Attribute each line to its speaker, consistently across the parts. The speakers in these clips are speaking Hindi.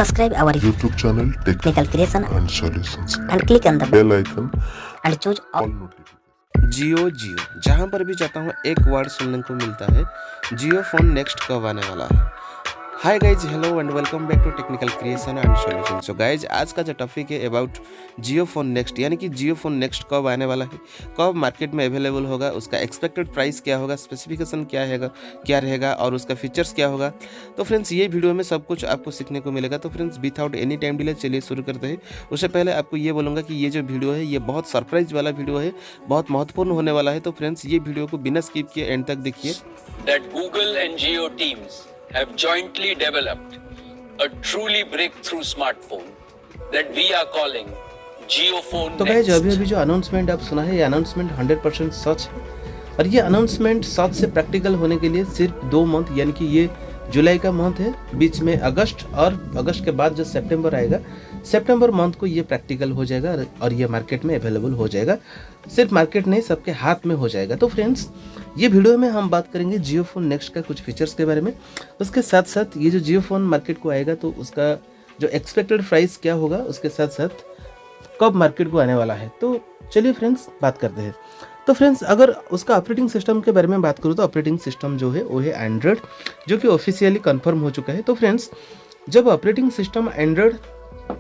Speaker 1: Subscribe our
Speaker 2: YouTube channel
Speaker 1: Technical Creation
Speaker 2: and Solutions
Speaker 1: and click on the
Speaker 2: bell icon
Speaker 1: and choose all.
Speaker 2: all notifications।
Speaker 3: जियो जहाँ पर भी जाता हूँ एक वर्ड सुनने को मिलता है, जियो फोन नेक्स्ट कब आने वाला है। Hi guys, hello and welcome back to technical creation and solution. So guys, आज का जो टॉपिक है अबाउट जियो फोन नेक्स्ट, यानी कि जियो फोन नेक्स्ट कब आने वाला है, कब मार्केट में अवेलेबल होगा, उसका एक्सपेक्टेड प्राइस क्या होगा, स्पेसिफिकेशन क्या रहेगा और उसका फीचर्स क्या होगा। तो फ्रेंड्स, ये वीडियो में सब कुछ आपको सीखने को मिलेगा। तो friends, without any time delay चलिए शुरू करते हैं। उससे पहले आपको ये बोलूँगा कि ये जो वीडियो है ये बहुत सरप्राइज वाला वीडियो है, बहुत महत्वपूर्ण होने वाला है। तो फ्रेंड्स, ये वीडियो को बिना स्किप किए एंड तक देखिए।
Speaker 4: That Google and Jio teams have jointly developed a truly breakthrough smartphone that we are calling Jiophone
Speaker 3: तो गाइज, अभी जो अनाउंसमेंट आप सुना है, ये अनाउंसमेंट 100% सच है। और ये अनाउंसमेंट सच से प्रैक्टिकल होने के लिए सिर्फ 2 मंथ, यानी कि ये जुलाई का मंथ है, बीच में अगस्त, और अगस्त के बाद जो सितंबर आएगा, सितंबर मंथ को ये प्रैक्टिकल हो जाएगा और ये मार्केट में अवेलेबल हो जाएगा। सिर्फ मार्केट नहीं, सबके हाथ में हो जाएगा। तो फ्रेंड्स, ये वीडियो में हम बात करेंगे जियो फोन नेक्स्ट का कुछ फीचर्स के बारे में। उसके साथ साथ ये जो जियो फोन मार्केट को आएगा तो उसका जो एक्सपेक्टेड प्राइस क्या होगा, उसके साथ साथ कब मार्केट को आने वाला है। तो चलिए फ्रेंड्स, बात करते हैं। तो फ्रेंड्स, अगर उसका ऑपरेटिंग सिस्टम के बारे में बात करूँ तो ऑपरेटिंग सिस्टम जो है वो है एंड्रॉयड, जो कि ऑफिशियली कंफर्म हो चुका है। तो फ्रेंड्स, जब ऑपरेटिंग सिस्टम एंड्रॉयड,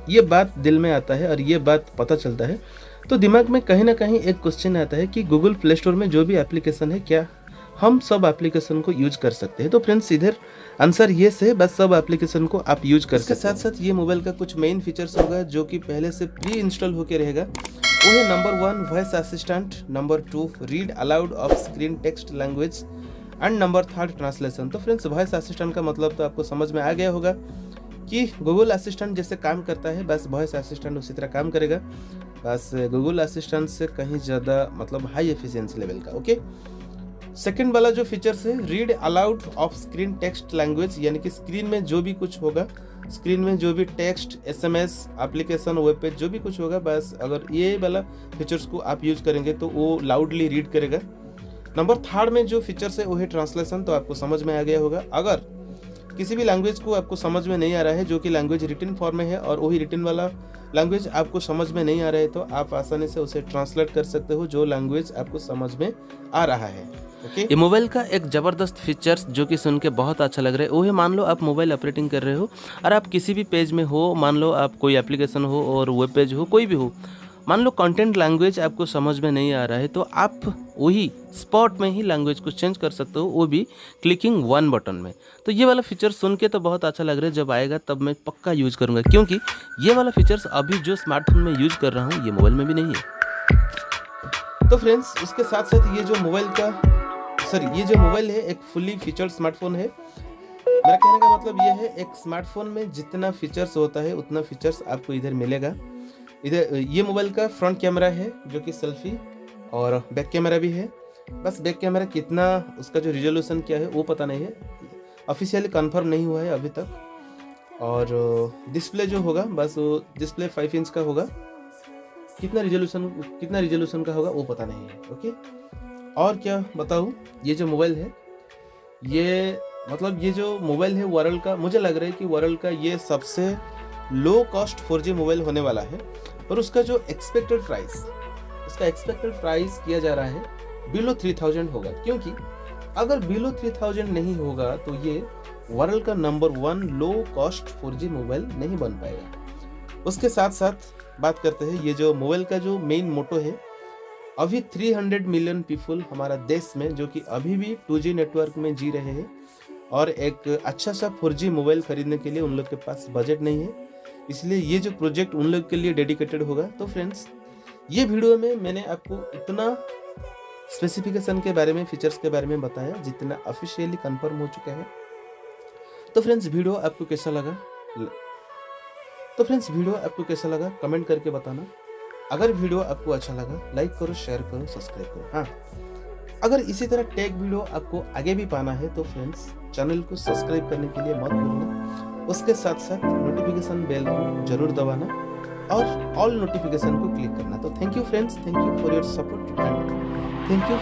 Speaker 3: ये बात दिल में आता है और ये बात पता चलता है तो दिमाग में कहीं ना कहीं एक क्वेश्चन आता है कि गूगल प्ले स्टोर में जो भी एप्लीकेशन है, क्या हम सब एप्लीकेशन को यूज कर सकते हैं। तो फ्रेंड्स, इधर आंसर ये है, बस सब एप्लीकेशन को आप यूज कर सकते हैं। साथ साथ ये मोबाइल का कुछ मेन फीचर्स होगा जो कि पहले से प्री इंस्टॉल होकर रहेगा। वो है number 1 voice assistant, number 2 read aloud of screen text language and number 3 translation. तो फ्रेंड्स, वॉइस असिस्टेंट का मतलब तो आपको समझ में आ गया होगा कि गूगल असिस्टेंट जैसे काम करता है, बस वॉइस असिस्टेंट उसी तरह काम करेगा, बस गूगल असिस्टेंट से कहीं ज़्यादा, मतलब हाई एफिशिएंसी लेवल का। ओके, सेकंड वाला जो फीचर्स है, read aloud of screen text language, यानी कि स्क्रीन में जो भी कुछ होगा, स्क्रीन में जो भी text, SMS, application, web page, जो भी कुछ होगा, बस अगर ये वाला फीचर्स को आप यूज करेंगे तो वो लाउडली रीड करेगा। नंबर 3 में जो फीचर्स है वो है ट्रांसलेशन। तो आपको समझ में आ गया होगा, अगर किसी भी लैंग्वेज को आपको समझ में नहीं आ रहा है, जो कि लैंग्वेज रिटन फॉर्म में है, और वही रिटन वाला लैंग्वेज आपको समझ में नहीं आ रहा है, तो आप आसानी से उसे ट्रांसलेट कर सकते हो जो लैंग्वेज आपको समझ में आ रहा है। ओके, ये मोबाइल का एक ज़बरदस्त फीचर्स जो कि सुन के बहुत अच्छा लग रहा है वो है, मान लो आप मोबाइल ऑपरेटिंग कर रहे हो और आप किसी भी पेज में हो, मान लो आप कोई एप्लीकेशन हो और वेब पेज हो, कोई भी हो, मान लो कंटेंट लैंग्वेज आपको समझ में नहीं आ रहा है, तो आप वही स्पॉट में ही लैंग्वेज को चेंज कर सकते हो, वो भी क्लिकिंग 1 बटन में। तो ये वाला फीचर सुन के तो बहुत अच्छा लग रहा है, जब आएगा तब मैं पक्का यूज़ करूँगा, क्योंकि ये वाला फीचर्स अभी जो स्मार्टफोन में यूज़ कर रहा हूँ ये मोबाइल में भी नहीं है। तो फ्रेंड्स, उसके साथ साथ ये जो मोबाइल है एक फुली फीचर्ड स्मार्टफोन है। मेरा कहने का मतलब ये है, एक स्मार्टफोन में जितना फीचर्स होता है उतना फीचर्स आपको इधर मिलेगा। इधर ये मोबाइल का फ्रंट कैमरा है जो कि सेल्फी, और बैक कैमरा भी है। बस बैक कैमरा कितना, उसका जो रिजोल्यूशन क्या है वो पता नहीं है, ऑफिशियली कंफर्म नहीं हुआ है अभी तक। और डिस्प्ले जो होगा, बस वो डिस्प्ले 5 इंच का होगा, कितना रिजोल्यूशन का होगा वो पता नहीं है। ओके, और क्या बताऊँ, ये जो मोबाइल है, ये मतलब ये जो मोबाइल है वर्ल्ड का, मुझे लग रहा है कि वर्ल्ड का ये सबसे लो कॉस्ट 4G मोबाइल होने वाला है। और उसका जो एक्सपेक्टेड प्राइस किया जा रहा है बिलो 3000 होगा, क्योंकि अगर बिलो 3000 नहीं होगा तो ये वर्ल्ड का number 1 low cost 4G mobile नहीं बन पाएगा। उसके साथ साथ बात करते हैं, ये जो मोबाइल का जो मेन मोटो है, अभी 300 मिलियन पीपल हमारा देश में जो कि अभी भी 2G नेटवर्क में जी रहे हैं और एक अच्छा सा 4G मोबाइल खरीदने के लिए उन लोग के पास बजट नहीं है, इसलिए ये जो प्रोजेक्ट उन लोग के लिए डेडिकेटेड होगा। तो फ्रेंड्स, ये वीडियो में मैंने आपको इतना स्पेसिफिकेशन के बारे में, फीचर्स के बारे में बताया जितना ऑफिशियली कंफर्म हो चुका है। तो फ्रेंड्स, वीडियो आपको कैसा लगा कमेंट करके बताना। अगर वीडियो आपको अच्छा लगा, लाइक करो, शेयर करो, सब्सक्राइब करो। हाँ, अगर इसी तरह टेक वीडियो आपको आगे भी पाना है तो फ्रेंड्स, चैनल को सब्सक्राइब करने के लिए मत भूलना। उसके साथ साथ नोटिफिकेशन बेल को जरूर दबाना और ऑल नोटिफिकेशन को क्लिक करना। तो thank you friends, thank you for your support and thank you.